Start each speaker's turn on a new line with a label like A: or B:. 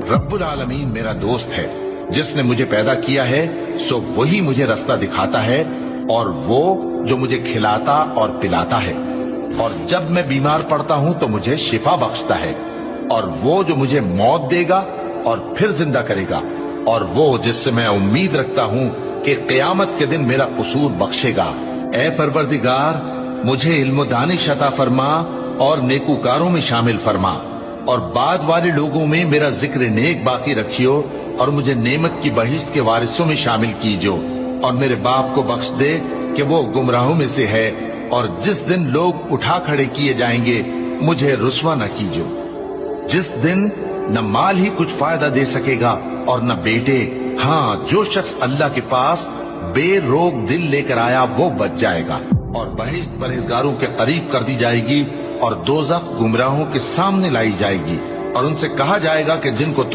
A: रब्बुल आलमीन मेरा दोस्त है, जिसने मुझे पैदा किया है सो वही मुझे रास्ता दिखाता है, और वो जो मुझे खिलाता और पिलाता है, और जब मैं बीमार पड़ता हूं तो मुझे शिफा बख्शता है, और वो जो मुझे मौत देगा और फिर जिंदा करेगा, और वो जिससे मैं उम्मीद रखता हूं कि क़यामत के दिन मेरा कसूर बख्शेगा। ए परवरदिगार, मुझे इल्म दानिश अता फरमा और नेकूकारों में शामिल फरमा, और बाद वाले लोगों में मेरा जिक्र नेक बाकी रखियो, और मुझे नेमत की बहिश्त के वारिसों में शामिल कीजो, और मेरे बाप को बख्श दे कि वो गुमराहों में से है, और जिस दिन लोग उठा खड़े किए जाएंगे मुझे रुस्वा न कीजो, जिस दिन न माल ही कुछ फायदा दे सकेगा और न बेटे। हाँ, जो शख्स अल्लाह के पास बेरोग दिल लेकर आया वो बच जाएगा, और बहिश्त परहेजगारों के करीब कर दी जाएगी, और दोज़ख गुमराहों के सामने लाई जाएगी, और उनसे कहा जाएगा कि जिनको